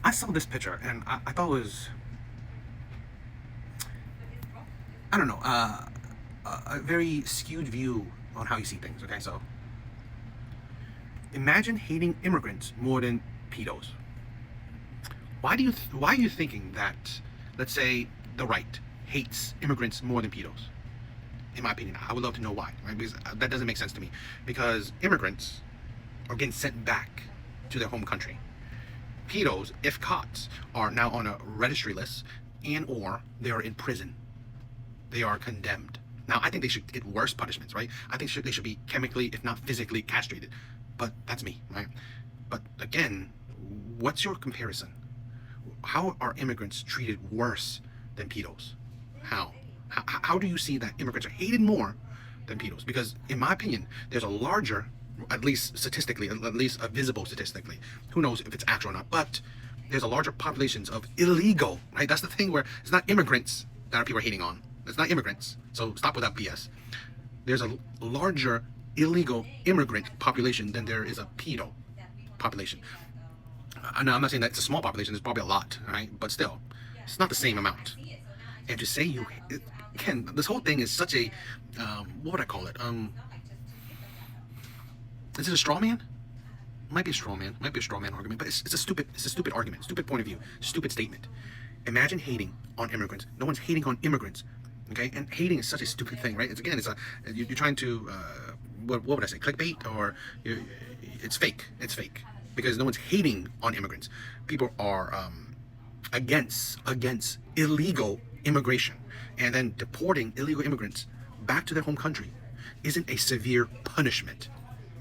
I saw this picture and I thought it was, I don't know, a very skewed view on how you see things. Okay, so imagine hating immigrants more than pedos. Why are you thinking that, let's say, the right hates immigrants more than pedos? In my opinion, I would love to know why. Right? Because that doesn't make sense to me. Because immigrants are getting sent back to their home country. Pedos, if caught, are now on a registry list and or they are in prison. They are condemned. Now, I think they should get worse punishments, right? I think they should be chemically, if not physically, castrated. But that's me, right? But again, what's your comparison? How are immigrants treated worse than pedos? How? How do you see that immigrants are hated more than pedos? Because in my opinion, there's a larger, at least statistically, at least a visible statistically, who knows if it's actual or not, but there's a larger populations of illegal, right? That's the thing where it's not immigrants that people are hating on. It's not immigrants. So stop with that BS. There's a larger illegal immigrant population than there is a pedo population. Now, I'm not saying that it's a small population, there's probably a lot, right? But still, it's not the same amount. And to say you, again, this whole thing is such a, what would I call it? Is it a straw man? Might be a straw man. Might be a straw man argument, but it's a stupid argument, stupid point of view, stupid statement. Imagine hating on immigrants. No one's hating on immigrants, okay? And hating is such a stupid thing, right? It's again, it's a you're trying to what would I say? Clickbait, or it's fake. It's fake because no one's hating on immigrants. People are against illegal immigration, and then deporting illegal immigrants back to their home country isn't a severe punishment.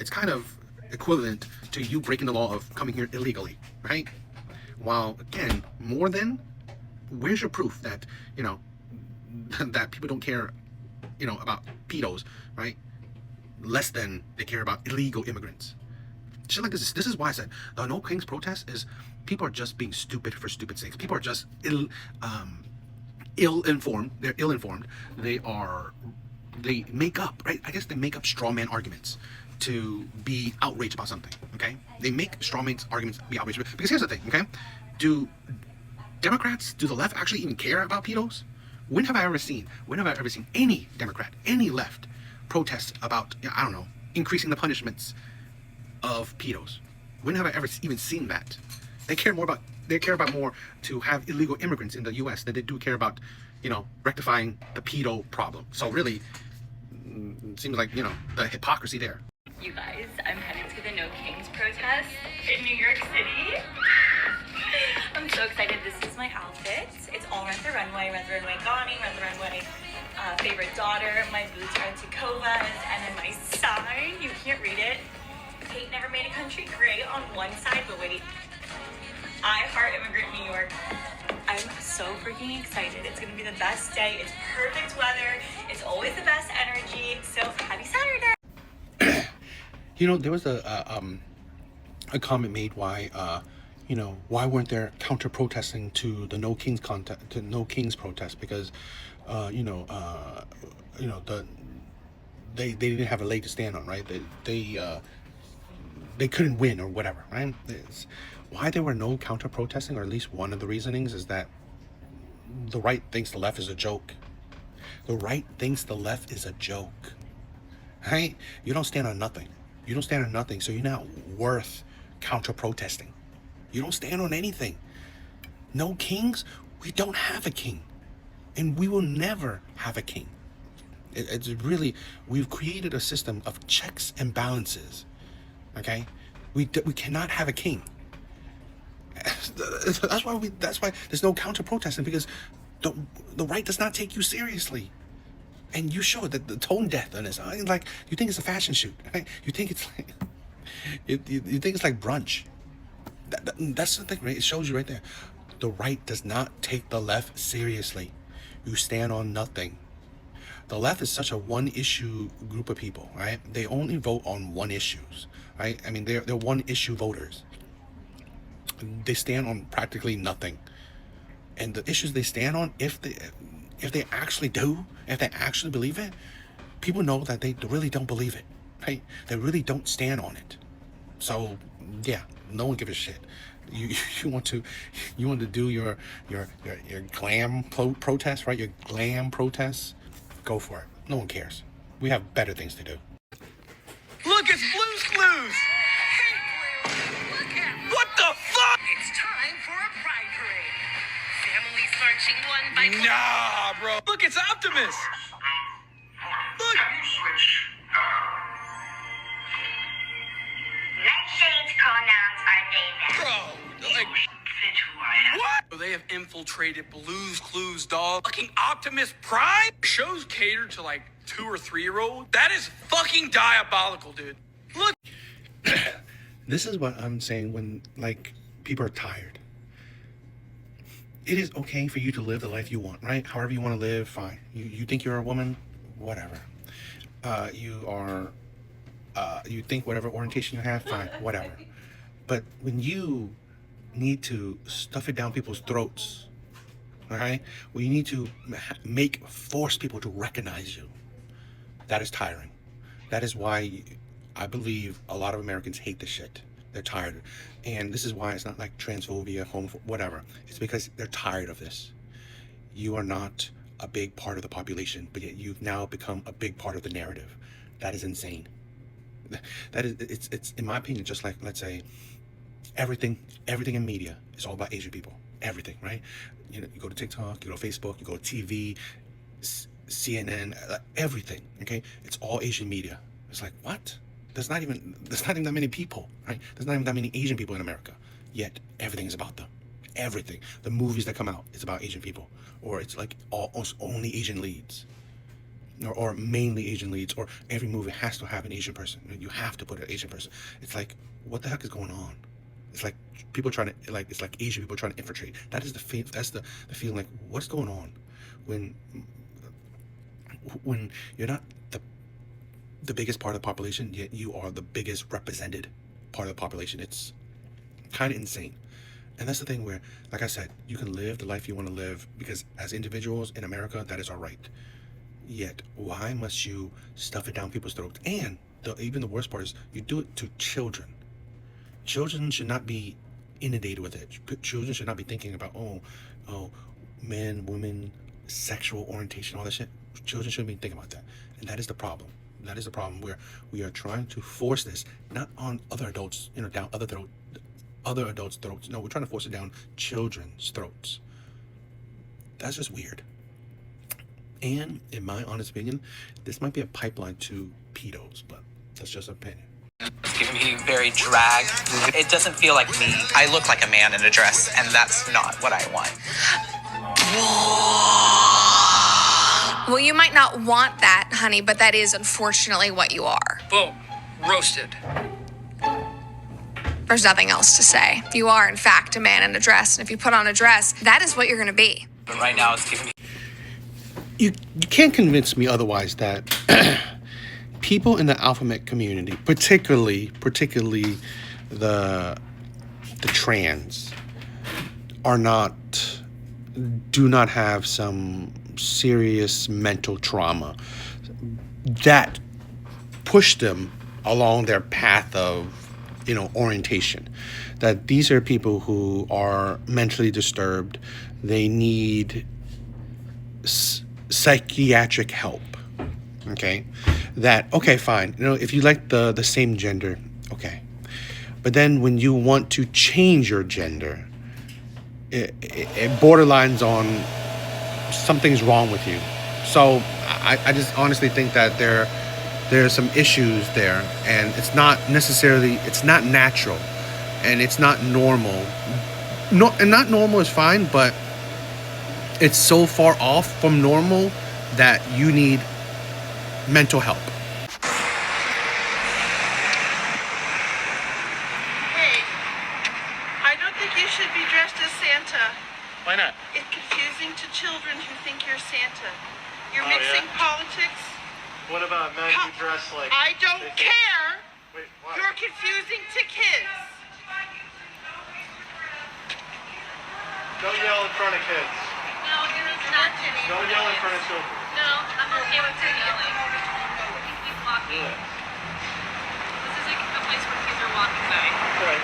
It's kind of equivalent to you breaking the law of coming here illegally, right? While again, more than, where's your proof that that people don't care, about pedos, right? Less than they care about illegal immigrants. Shit like this. This is why I said the No Kings protest is people are just being stupid for stupid sakes. People are just ill-informed. They're ill-informed. They make up, right? I guess they make up straw man arguments to be outraged about something, okay? They make straw man arguments be outraged. Because here's the thing, okay? Do Democrats, do the left actually even care about pedos? When have I ever seen any Democrat, any left protest about, I don't know, increasing the punishments of pedos? When have I ever even seen that? They care about more to have illegal immigrants in the U.S. than they do care about, rectifying the pedo problem. So really, it seems like, the hypocrisy there. You guys, I'm headed to the No Kings protest in New York City. I'm so excited. This is my outfit. It's all Rent the Runway Gani, Rent the Runway favorite daughter. My boots are Tacovas, and then my sign, you can't read it. Hate never made a country great on one side, but wait. I heart immigrant New York. I'm so freaking excited. It's gonna be the best day. It's perfect weather. It's always the best energy. So happy Saturday. There was a comment made why why weren't there counter protesting to the No Kings protest, because they didn't have a leg to stand on, right? They couldn't win or whatever, right? Why there were no counter protesting, or at least one of the reasonings, is that the right thinks the left is a joke. The right thinks the left is a joke, right? You don't stand on nothing. You don't stand on nothing, so you're not worth counter protesting. You don't stand on anything. No kings? We don't have a king, and we will never have a king. It's really, we've created a system of checks and balances. Okay, we cannot have a king. That's why there's no counter protesting, because the right does not take you seriously. And you show that the tone deaf on this. Like, you think it's a fashion shoot, right? You think it's like you think it's like brunch. That's the thing, right? It shows you right there. The right does not take the left seriously. You stand on nothing. The left is such a one-issue group of people, right? They only vote on one issues, right? I mean, they're one-issue voters. They stand on practically nothing. And the issues they stand on, if they actually believe it, people know that they really don't believe it, right? They really don't stand on it. So yeah, no one gives a shit. You you want to do your glam protest, right? Your glam protests. Go for it. No one cares. We have better things to do. Look, it's Blue's Clues! Hey, Blue! Look at what the fuck? It's time for a pride parade. Families marching one by one. Nah, bro. Look, it's Optimus! Look! Nightshades pronouns are they, Bro, like... What? They have infiltrated Blue's Clues, dog. Fucking Optimus Prime? Shows catered to like 2 or 3-year-olds? That is fucking diabolical, dude. Look. This is what I'm saying when, like, people are tired. It is okay for you to live the life you want, right? However you want to live, fine. You think you're a woman? Whatever. You think whatever orientation you have, fine, whatever. But when you need to stuff it down people's throats, all right? When you need to force people to recognize you, that is tiring. That is why I believe a lot of Americans hate this shit. They're tired. And this is why it's not like transphobia, homophobia, whatever. It's because they're tired of this. You are not a big part of the population, but yet you've now become a big part of the narrative. That is insane. That is, it's in my opinion, just like, let's say, everything in media is all about Asian people. Everything, right? You know, you go to TikTok, you go to Facebook, you go to TV, CNN, everything. Okay, it's all Asian media. It's like, what? There's not even that many people, right? There's not even that many Asian people in America. Yet everything is about them. Everything. The movies that come out, it's about Asian people, or it's like almost only Asian leads. Or mainly Asian leads, or every movie has to have an Asian person. You have to put an Asian person. It's like, what the heck is going on? It's like people trying to, like, it's like Asian people trying to infiltrate. That is the feeling, like, what's going on when you're not the biggest part of the population, yet you are the biggest represented part of the population. It's kind of insane. And that's the thing where, like I said, you can live the life you want to live, because as individuals in America, that is our right. Yet, why must you stuff it down people's throats? And even the worst part is, you do it to children. Children should not be inundated with it. Children should not be thinking about, oh, men, women, sexual orientation, all that shit. Children shouldn't be thinking about that. And that is the problem. That is the problem, where we are trying to force this, not on other adults, down other adults' throats. No, we're trying to force it down children's throats. That's just weird. And in my honest opinion, this might be a pipeline to pedos, but that's just an opinion. It's giving me very drag. It doesn't feel like me. I look like a man in a dress, and that's not what I want. Well, you might not want that, honey, but that is unfortunately what you are. Boom. Roasted. There's nothing else to say. You are, in fact, a man in a dress, and if you put on a dress, that is what you're going to be. But right now, it's giving me... You can't convince me otherwise that people in the alphabet community, particularly the trans, do not have some serious mental trauma that pushed them along their path of, orientation. That these are people who are mentally disturbed. They need psychiatric help. Okay, fine. If you like the same gender, okay, but then when you want to change your gender, it borderlines on something's wrong with you. So I just honestly think that there are some issues there, and it's not natural, and it's not normal. And not normal is fine, but it's so far off from normal that you need mental help. Hey, I don't think you should be dressed as Santa. Why not? It's confusing to children who think you're Santa. You're mixing politics. What about men who dress like... I don't care. Wait, what? You're confusing to kids. Don't yell in front of kids. No, it's not Jenny. Don't yell in front of children. No, I'm okay with her yelling. He's walking. Yeah. This is like a place where kids are walking by. Right.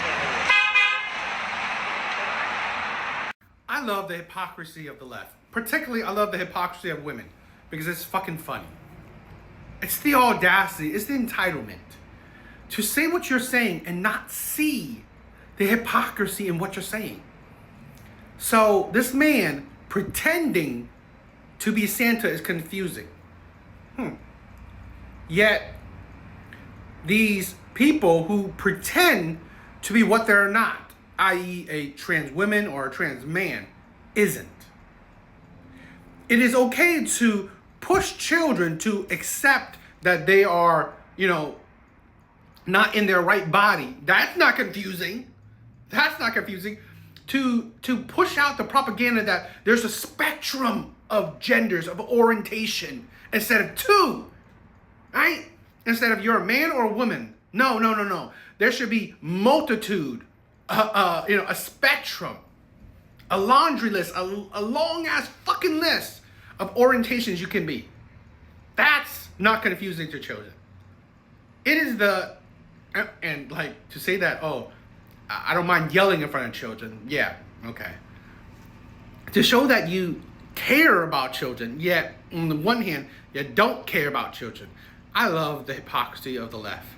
I love the hypocrisy of the left. Particularly, I love the hypocrisy of women because it's fucking funny. It's the audacity, it's the entitlement to say what you're saying and not see the hypocrisy in what you're saying. So this man pretending to be Santa is confusing. Yet these people who pretend to be what they're not, i.e. a trans woman or a trans man, isn't. It is okay to push children to accept that they are, not in their right body. That's not confusing. That's not confusing. To push out the propaganda that there's a spectrum of genders, of orientation, instead of two, right? Instead of you're a man or a woman. No. There should be multitude, a spectrum, a laundry list, a long ass fucking list of orientations you can be. That's not confusing to children. It is and like to say that, I don't mind yelling in front of children. Yeah, okay. To show that you care about children, yet on the one hand, you don't care about children. I love the hypocrisy of the left.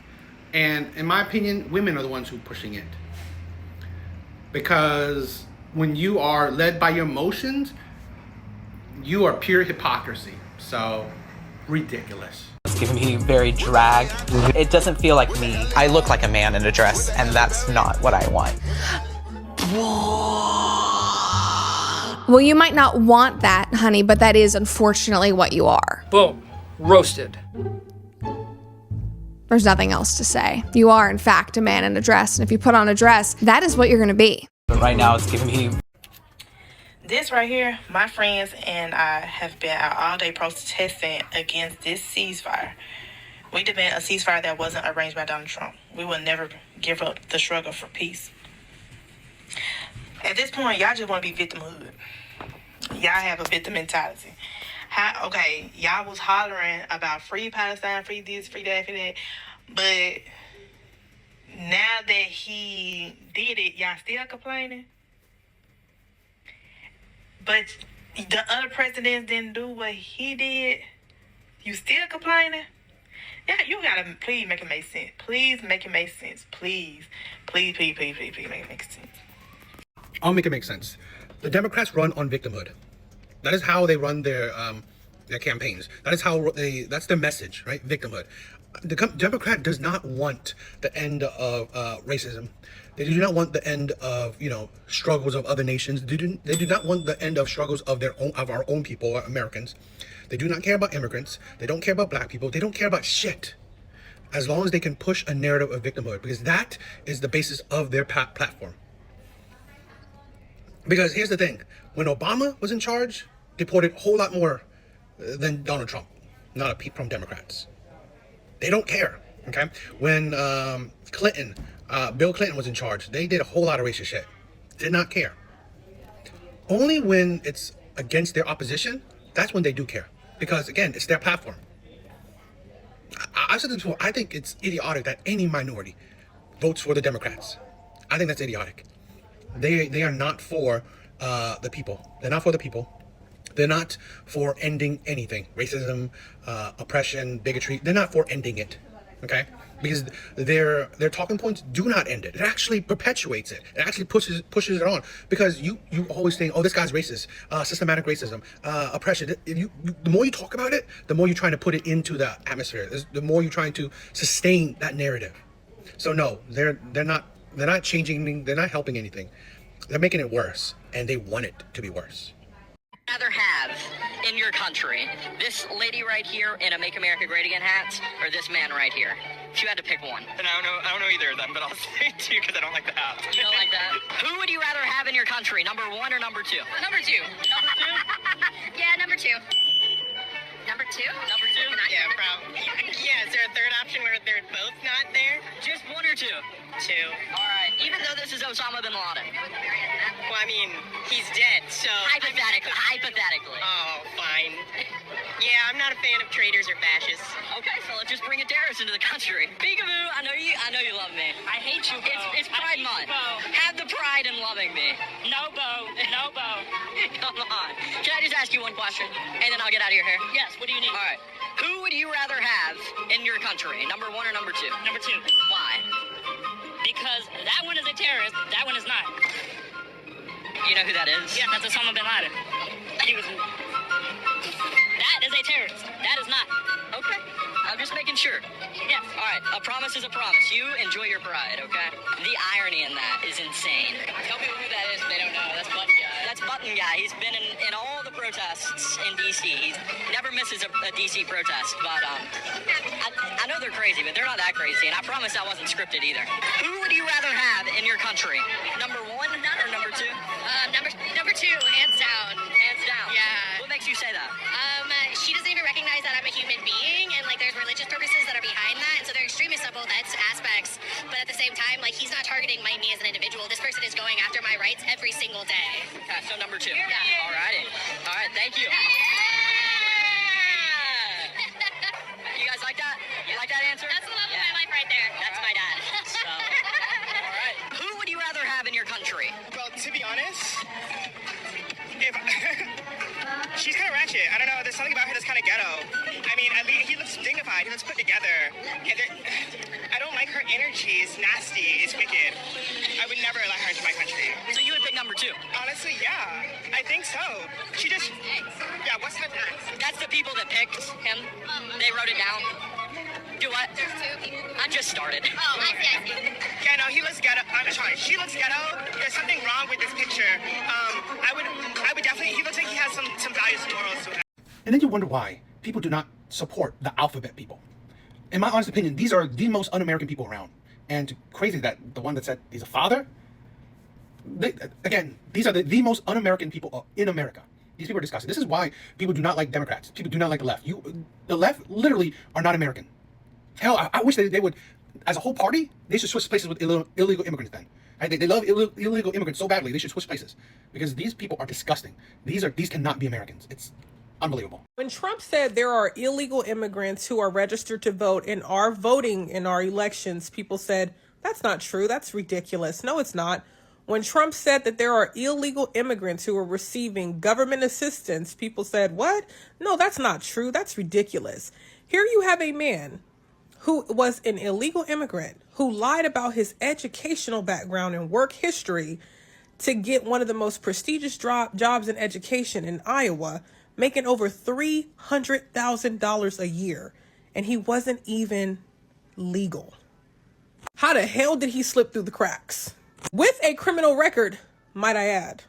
And in my opinion, women are the ones who are pushing it. Because when you are led by your emotions, you are pure hypocrisy. So, ridiculous. It's giving me very drag. It doesn't feel like me. I look like a man in a dress, and that's not what I want. Well, you might not want that, honey, but that is unfortunately what you are. Boom. Roasted. There's nothing else to say. You are, in fact, a man in a dress, and if you put on a dress, that is what you're gonna be. But right now, it's giving me... This right here, my friends and I have been out all day protesting against this ceasefire. We demand a ceasefire that wasn't arranged by Donald Trump. We will never give up the struggle for peace. At this point, y'all just want to be victimhood. Y'all have a victim mentality. Y'all was hollering about free Palestine, free this, free that, free that. But now that he did it, y'all still complaining? But the other presidents didn't do what he did. You still complaining? Yeah, you gotta please make it make sense. Please make it make sense. Please make it make sense. I'll make it make sense. The Democrats run on victimhood. That is how they run their campaigns. That is how that's their message, right? Victimhood. The Democrat does not want the end of racism. They do not want the end of struggles of other nations. They do not want the end of struggles of our own people, Americans. They do not care about immigrants. They don't care about black people. They don't care about shit. As long as they can push a narrative of victimhood, because that is the basis of their platform. Because here's the thing: when Obama was in charge, deported a whole lot more than Donald Trump. Not a peep from Democrats. They don't care. Okay, when Bill Clinton was in charge, they did a whole lot of racist shit. Did not care. Only when it's against their opposition, that's when they do care. Because again, it's their platform. I've said this before, I think it's idiotic that any minority votes for the Democrats. I think that's idiotic. They are not for the people. They're not for the people. They're not for ending anything. Racism, oppression, bigotry. They're not for ending it. Okay? Because their talking points do not end it. It actually perpetuates it. It actually pushes it on. Because you always think, oh, this guy's racist, systematic racism, oppression. The more you talk about it, the more you're trying to put it into the atmosphere. The more you're trying to sustain that narrative. So no, they're not changing. They're not helping anything. They're making it worse, and they want it to be worse. Rather have in your country this lady right here in a Make America Great Again hat, or this man right here? If you had to pick one. And I don't know either of them, but I'll say two because I don't like the hat. You don't like that? Who would you rather have in your country, number one or number two? Number two. Number two? Yeah, number two. Number two? Number two? Yeah, probably. Yeah, is there a third option where they're both not there? Just one or two? Two. All right. Even though this is Osama bin Laden. Well, I mean, he's dead, so... Hypothetically. Oh, fine. Yeah, I'm not a fan of traitors or fascists. Okay, so let's just bring a terrorist into the country. Peekaboo, I know you love me. I hate you, Bo. It's Pride Month. Have the pride in loving me. No, Bo. No, Bo. ask you one question, and then I'll get out of your hair? Yes, what do you need? All right. Who would you rather have in your country? Number 1 or number 2? Number 2. Why? Because that one is a terrorist, that one is not. You know who that is? Yeah, that's Osama bin Laden. He was... That is a terrorist. That is not. Okay. I'm just making sure. Yes. All right. A promise is a promise. You enjoy your pride, okay? The irony in that is insane. Tell people who that is if they don't know. That's Button Guy. That's Button Guy. He's been in all the protests in D.C. He never misses a D.C. protest. But I know they're crazy, but they're not that crazy. And I promise that wasn't scripted either. Who would you rather have in your country? Number 1 or number 2? Number 2, hands down. Hands down. Yeah. What makes you say that? She doesn't even recognize that I'm a human being, and like there's religious purposes that are behind that, and so they're extremists on both aspects. But at the same time, like he's not targeting me as an individual. This person is going after my rights every single day. Okay, so number 2. Yeah. Alrighty. All right, thank you. You guys like that? You like that answer? That's the love of my life right there. That's my dad. So, all right. Who would you rather have in your country? Well, to be honest, if she's kind of ratchet. I don't know. There's something about her that's kind of ghetto. I mean, at least he looks dignified. He looks put together. And I don't like her energy. It's nasty. It's wicked. I would never let her into my country. So you would pick number 2? Honestly, yeah. I think so. She just... Yeah, what's her next? That's the people that picked him. They wrote it down. Do what? There's 2 people. I just started. Oh, I see. Yeah, no, he looks ghetto. I'm sorry, she looks ghetto. There's something wrong with this picture. I would definitely. He looks like he has some values and morals to him. And then you wonder why people do not support the alphabet people. In my honest opinion, these are the most un-American people around. And crazy that the one that said he's a father. Again, these are the most un-American people in America. These people are disgusting. This is why people do not like Democrats. People do not like the left. The left literally are not American. Hell, I wish they would, as a whole party, they should switch places with illegal immigrants then. Right? They love illegal immigrants so badly, they should switch places. Because these people are disgusting. These cannot be Americans. It's unbelievable. When Trump said there are illegal immigrants who are registered to vote and are voting in our elections, people said, that's not true. That's ridiculous. No, it's not. When Trump said that there are illegal immigrants who are receiving government assistance, people said, what? No, that's not true. That's ridiculous. Here you have a man who was an illegal immigrant who lied about his educational background and work history to get one of the most prestigious jobs in education in Iowa, making over $300,000 a year. And he wasn't even legal. How the hell did he slip through the cracks? With a criminal record, might I add.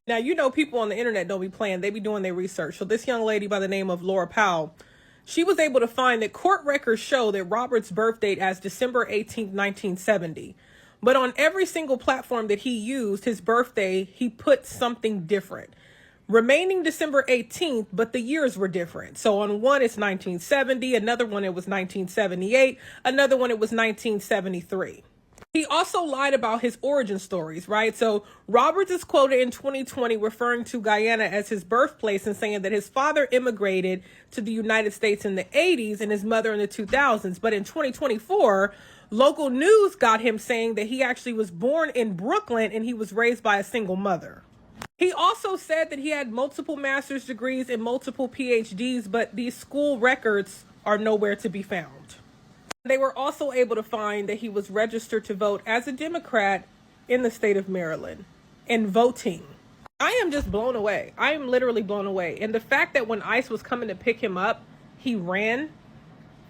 Now, you know, people on the internet don't be playing. They be doing their research. So this young lady by the name of Laura Powell, she was able to find that court records show that Robert's birth date as December 18th, 1970. But on every single platform that he used, his birthday, he put something different. Remaining December 18th, but the years were different. So on one, it's 1970. Another one, it was 1978. Another one, it was 1973. He also lied about his origin stories, right? So Roberts is quoted in 2020 referring to Guyana as his birthplace and saying that his father immigrated to the United States in the 80s and his mother in the 2000s. But in 2024, local news got him saying that he actually was born in Brooklyn and he was raised by a single mother. He also said that he had multiple master's degrees and multiple PhDs, but these school records are nowhere to be found. They were also able to find that he was registered to vote as a Democrat in the state of Maryland and voting. I am just blown away. I am literally blown away. And the fact that when ICE was coming to pick him up, he ran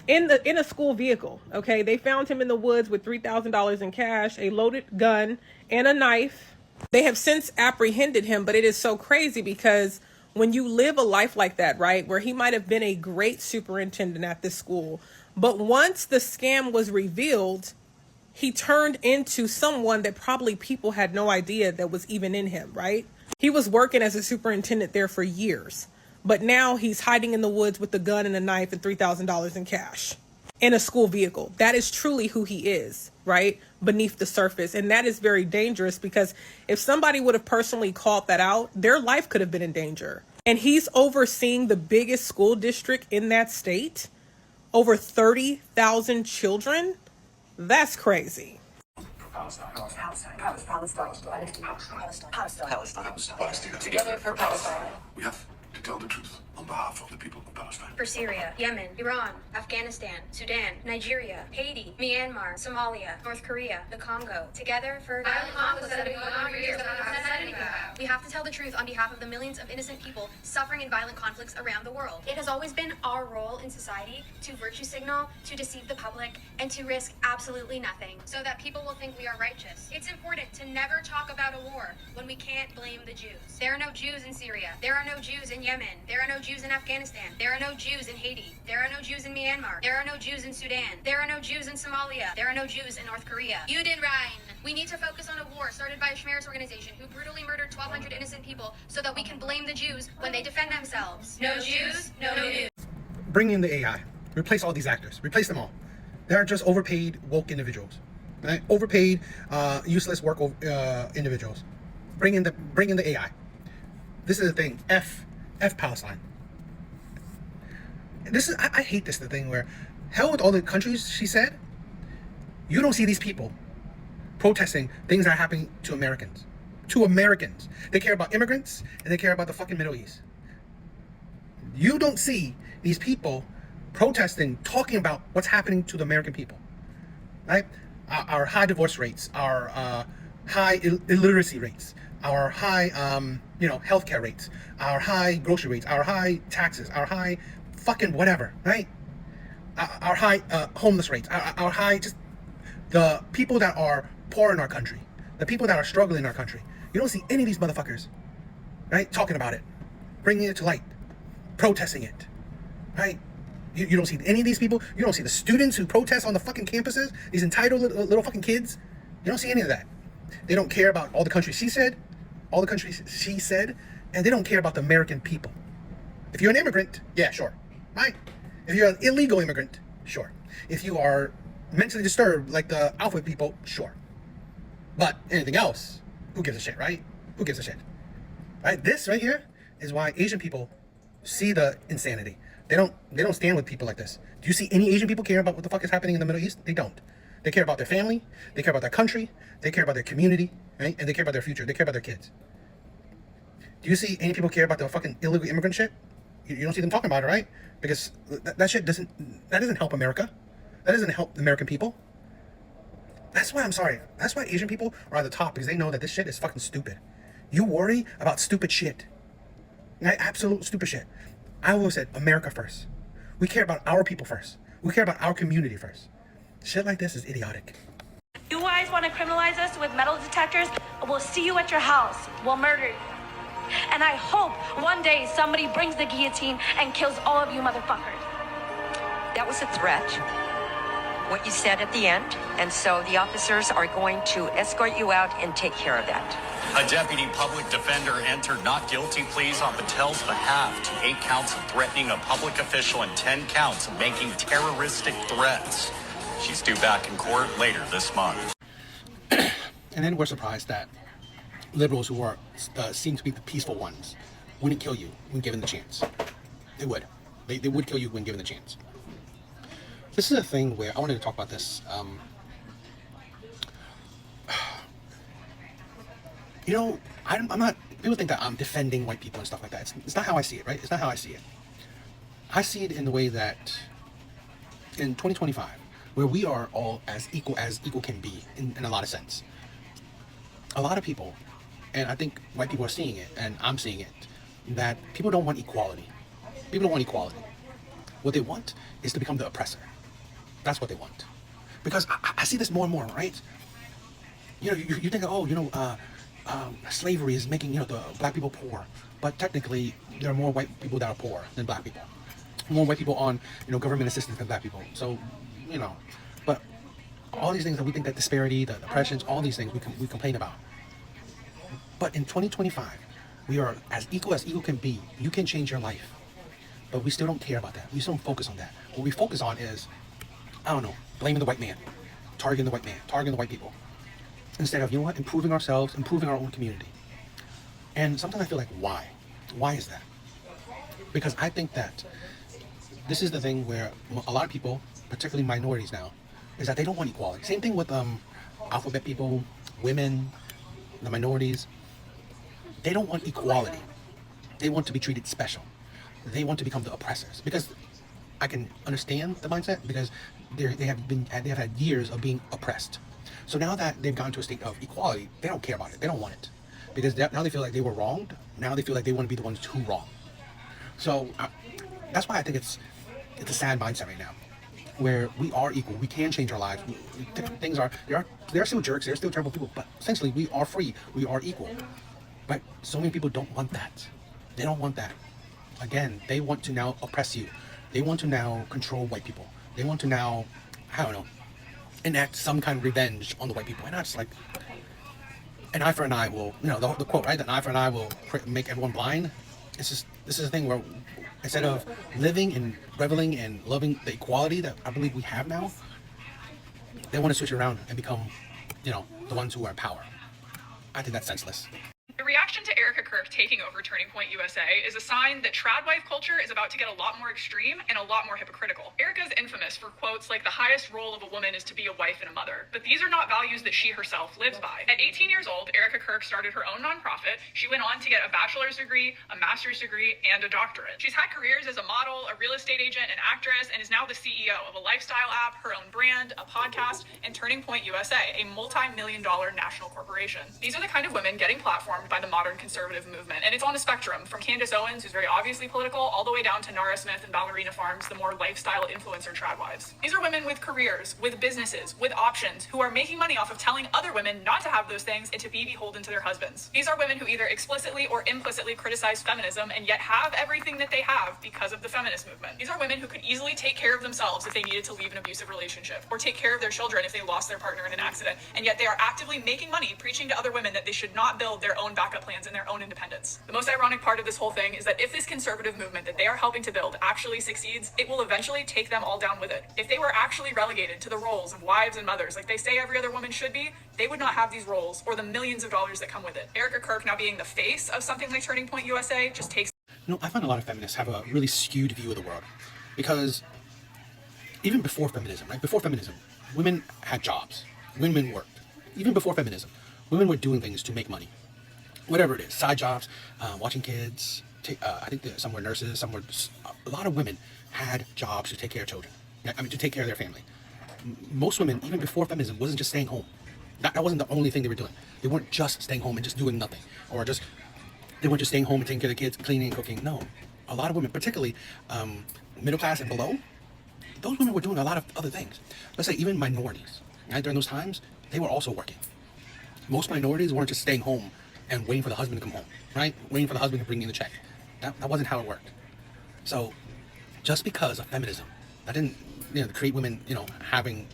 in a school vehicle. Okay, they found him in the woods with $3,000 in cash, a loaded gun, and a knife. They have since apprehended him, but it is so crazy because when you live a life like that, right, where he might have been a great superintendent at this school, but once the scam was revealed, he turned into someone that probably people had no idea that was even in him, right? He was working as a superintendent there for years, but now he's hiding in the woods with a gun and a knife and $3,000 in cash in a school vehicle. That is truly who he is, right? Beneath the surface. And that is very dangerous because if somebody would have personally called that out, their life could have been in danger. And he's overseeing the biggest school district in that state. Over 30,000 children? That's crazy. Palestine. Together for Palestine. We have to tell the truth on behalf of the people of Palestine. For Syria, Yemen, Iran, Afghanistan, Sudan, Nigeria, Haiti, Myanmar, Somalia, North Korea, the Congo. Together for violent conflicts that have been going on for years that no one says anything about. We have to tell the truth on behalf of the millions of innocent people suffering in violent conflicts around the world. It has always been our role in society to virtue signal, to deceive the public, and to risk absolutely nothing so that people will think we are righteous. It's important to never talk about a war when we can't blame the Jews. There are no Jews in Syria. There are no Jews in Yemen. There are no Jews in Afghanistan. There are no Jews in Haiti. There are no Jews in Myanmar. There are no Jews in Sudan. There are no Jews in Somalia. There are no Jews in North Korea. You did right. We need to focus on a war started by a Shmeris organization who brutally murdered 1,200 innocent people so that we can blame the Jews when they defend themselves. No Jews, no news. Bring in the AI. Replace all these actors. Replace them all. They're just overpaid, woke individuals. Right? Overpaid, useless work individuals. Bring in the AI. This is the thing. F Palestine. This is I hate this the thing where hell with all the countries, she said. You don't see these people protesting things that are happening to Americans. To Americans. They care about immigrants and they care about the fucking Middle East. You don't see these people protesting, talking about what's happening to the American people. Right? Our high divorce rates, our high illiteracy rates, our high healthcare rates, our high grocery rates, our high taxes, our high fucking whatever, right? Our high homeless rates, our high just the people that are poor in our country, the people that are struggling in our country. You don't see any of these motherfuckers, right? Talking about it, bringing it to light, protesting it, right? You don't see any of these people. You don't see the students who protest on the fucking campuses, these entitled little fucking kids. You don't see any of that. They don't care about all the countries she said, and they don't care about the American people. If you're an immigrant, yeah, sure, right? If you're an illegal immigrant, sure. If you are mentally disturbed like the alpha people, sure. But anything else, who gives a shit, right? Who gives a shit? Right? This right here is why Asian people see the insanity. They don't stand with people like this. Do you see any Asian people care about what the fuck is happening in the Middle East? They don't. They care about their family, they care about their country, they care about their community, right? And they care about their future, they care about their kids. Do you see any people care about the fucking illegal immigrant shit? You don't see them talking about it, right? Because that shit doesn't help America. That doesn't help the American people. That's why I'm sorry. That's why Asian people are at the top, because they know that this shit is fucking stupid. You worry about stupid shit. Right? Absolute stupid shit. I always said America first. We care about our people first. We care about our community first. Shit like this is idiotic. You guys want to criminalize us with metal detectors? We'll see you at your house. We'll murder you. And I hope one day somebody brings the guillotine and kills all of you motherfuckers. That was a threat, what you said at the end, and so the officers are going to escort you out and take care of that. A deputy public defender entered not guilty pleas on Patel's behalf to 8 counts of threatening a public official and 10 counts of making terroristic threats. She's due back in court later this month. And then we're surprised that liberals who are seem to be the peaceful ones wouldn't kill you when given the chance. They would. They would kill you when given the chance. This is a thing where I wanted to talk about this. I'm not. People think that I'm defending white people and stuff like that. It's not how I see it, right? It's not how I see it. I see it in the way that in 2025, where we are all as equal can be in a lot of sense. A lot of people, and I think white people are seeing it, and I'm seeing it, that people don't want equality. People don't want equality. What they want is to become the oppressor. That's what they want. Because I see this more and more, right? You think, slavery is making, the black people poor. But technically, there are more white people that are poor than black people. More white people on, government assistance than black people. So, but all these things that we think, that disparity, the oppressions, all these things we complain about. But in 2025, we are as equal can be. You can change your life. But we still don't care about that. We still don't focus on that. What we focus on is, blaming the white man, targeting the white man, targeting the white people. Instead of, improving ourselves, improving our own community. And sometimes I feel like, why? Why is that? Because I think that this is the thing where a lot of people, particularly minorities now, is that they don't want equality. Same thing with alphabet people, women, the minorities. They don't want equality. They want to be treated special. They want to become the oppressors. Because I can understand the mindset, because they have had years of being oppressed. So now that they've gone to a state of equality, they don't care about it. They don't want it, because now they feel like they were wronged. Now they feel like they want to be the ones who wrong. So that's why I think it's a sad mindset right now, where we are equal. We can change our lives. Things are there are still jerks. There are still terrible people, but essentially we are free. We are equal. But so many people don't want that. They don't want that. Again, they want to now oppress you. They want to now control white people. They want to now, I don't know, enact some kind of revenge on the white people. And I just like, an eye for an eye will, the quote, right? An eye for an eye will make everyone blind. This is a thing where instead of living and reveling and loving the equality that I believe we have now, they want to switch it around and become, the ones who are in power. I think that's senseless. The reaction to Erica Kirk taking over Turning Point USA is a sign that trad wife culture is about to get a lot more extreme and a lot more hypocritical. Erica's infamous for quotes like the highest role of a woman is to be a wife and a mother, but these are not values that she herself lives by. At 18 years old, Erica Kirk started her own nonprofit. She went on to get a bachelor's degree, a master's degree, and a doctorate. She's had careers as a model, a real estate agent, an actress, and is now the CEO of a lifestyle app, her own brand, a podcast, and Turning Point USA, a multi-million-dollar national corporation. These are the kind of women getting platformed by the modern conservative movement, and it's on the spectrum from Candace Owens, who's very obviously political, all the way down to Nara Smith and Ballerina Farms, the more lifestyle influencer trad wives. These are women with careers, with businesses, with options, who are making money off of telling other women not to have those things and to be beholden to their husbands. These are women who either explicitly or implicitly criticize feminism and yet have everything that they have because of the feminist movement. These are women who could easily take care of themselves if they needed to leave an abusive relationship, or take care of their children if they lost their partner in an accident, and yet they are actively making money preaching to other women that they should not build their own backup plans and their own independence. The most ironic part of this whole thing is that if this conservative movement that they are helping to build actually succeeds, it will eventually take them all down with it. If they were actually relegated to the roles of wives and mothers like they say every other woman should be, they would not have these roles or the millions of dollars that come with it. Erica Kirk now being the face of something like Turning Point USA just takes... I find a lot of feminists have a really skewed view of the world, because even before feminism, right? Before feminism, women had jobs. Women worked. Even before feminism, women were doing things to make money. Whatever it is, side jobs, watching kids. I think some were nurses, some were... A lot of women had jobs to take care of children. To take care of their family. Most women, even before feminism, wasn't just staying home. That wasn't the only thing they were doing. They weren't just staying home and just doing nothing. Or just... They weren't just staying home and taking care of the kids, cleaning and cooking. No. A lot of women, particularly middle class and below, those women were doing a lot of other things. Let's say even minorities. Right? During those times, they were also working. Most minorities weren't just staying home and waiting for the husband to come home, right? Waiting for the husband to bring in the check. That wasn't how it worked. So, just because of feminism, that didn't, create women, having,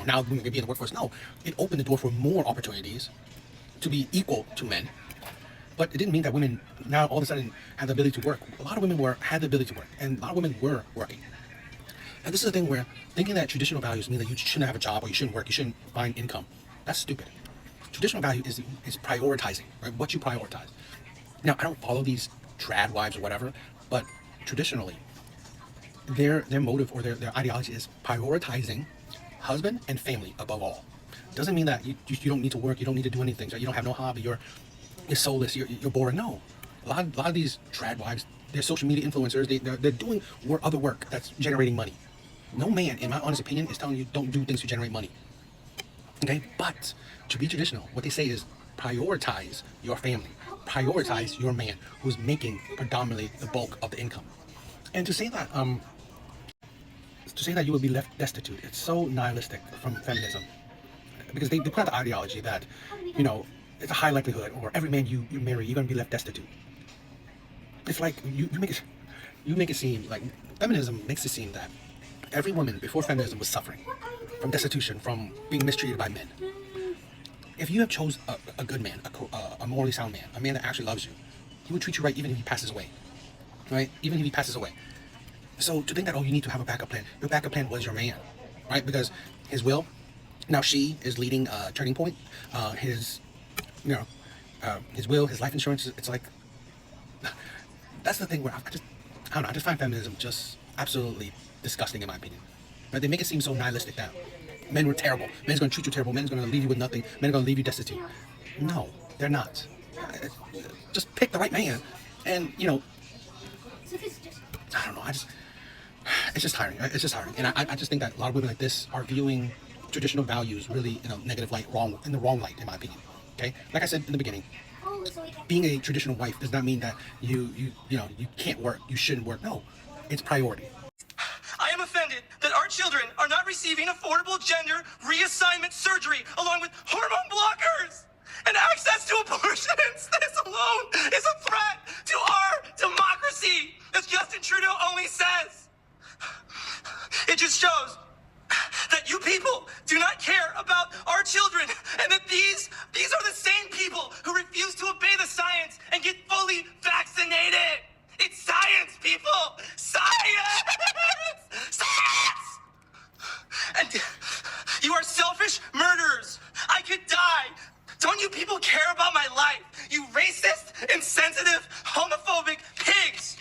now women could be in the workforce. No, it opened the door for more opportunities to be equal to men. But it didn't mean that women now all of a sudden had the ability to work. A lot of women had the ability to work, and a lot of women were working. And this is the thing where thinking that traditional values mean that you shouldn't have a job or you shouldn't work, you shouldn't find income, that's stupid. Traditional value is prioritizing, right? What you prioritize. Now, I don't follow these trad wives or whatever, but traditionally, their motive or their ideology is prioritizing husband and family above all. Doesn't mean that you don't need to work, you don't need to do anything, so you don't have no hobby, you're soulless, you're boring. No, a lot of these trad wives, they're social media influencers. They're doing other work that's generating money. No man, in my honest opinion, is telling you don't do things to generate money. Okay, but to be traditional, what they say is prioritize your family, prioritize your man who's making predominantly the bulk of the income. And to say that you will be left destitute, it's so nihilistic from feminism, because they put out the ideology that, it's a high likelihood, or every man you marry, you're gonna be left destitute. It's like you make it seem like feminism makes it seem that every woman before feminism was suffering from destitution, from being mistreated by men. If you have chose a good man, a morally sound man, a man that actually loves you, he would treat you right even if he passes away, right? Even if he passes away. So to think that, you need to have a backup plan. Your backup plan was your man, right? Because his will, now she is leading Turning Point. His will, his life insurance, it's like, that's the thing where I just find feminism just absolutely disgusting in my opinion. Right? They make it seem so nihilistic that men were terrible. Men's going to treat you terrible. Men's going to leave you with nothing. Men are going to leave you destitute. No, they're not. Just pick the right man. And, I don't know. It's just tiring. It's just tiring. And I just think that a lot of women like this are viewing traditional values really in a negative light, in the wrong light, in my opinion. Okay? Like I said in the beginning, being a traditional wife does not mean that you can't work, you shouldn't work. No, it's priority. I am offended that our children are not receiving affordable gender reassignment surgery along with hormone blockers and access to abortions. This alone is a threat to our democracy, as Justin Trudeau only says. It just shows that you people do not care about our children, and that these are the same people who refuse to obey the science and get fully vaccinated. It's science, people! Science! Science! And you are selfish murderers. I could die. Don't you people care about my life? You racist, insensitive, homophobic pigs!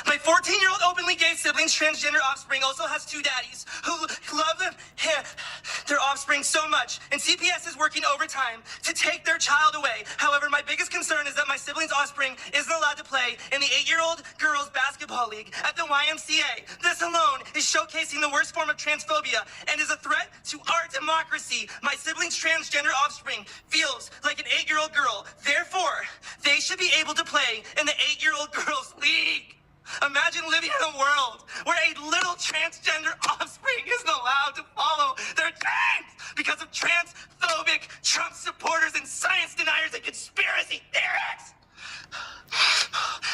My 14-year-old openly gay sibling's transgender offspring also has two daddies who love their offspring so much, and CPS is working overtime to take their child away. However, my biggest concern is that my sibling's offspring isn't allowed to play in the 8-year-old girls basketball league at the YMCA. This alone is showcasing the worst form of transphobia and is a threat to our democracy. My sibling's transgender offspring feels like an 8-year-old girl. Therefore, they should be able to play in the 8-year-old girls league. Imagine living in a world where a little transgender offspring isn't allowed to follow their dreams because of transphobic Trump supporters and science deniers and conspiracy theorists.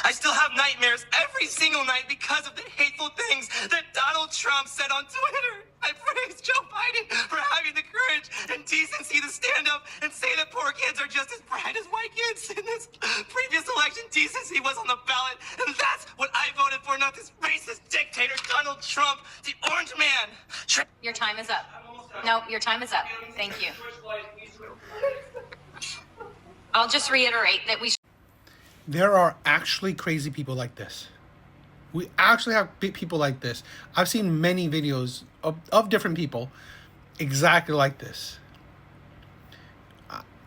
I still have nightmares every single night because of the hateful things that Donald Trump said on Twitter. I praise Joe Biden for having the courage and decency to stand up and say that poor kids are just as bright as white kids. In this previous election, decency was on the ballot, and that's what I voted for, not this racist dictator, Donald Trump, the orange man. Your time is up. No, your time is up. Thank you. I'll just reiterate that we There are actually crazy people like this. We actually have people like this. I've seen many videos of different people exactly like this.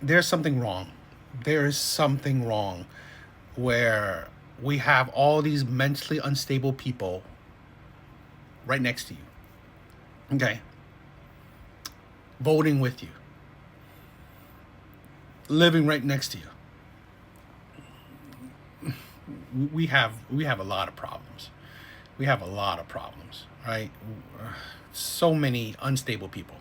There's something wrong. There is something wrong where we have all these mentally unstable people right next to you. Okay. Voting with you. Living right next to you. We have a lot of problems. We have a lot of problems, right? So many unstable people.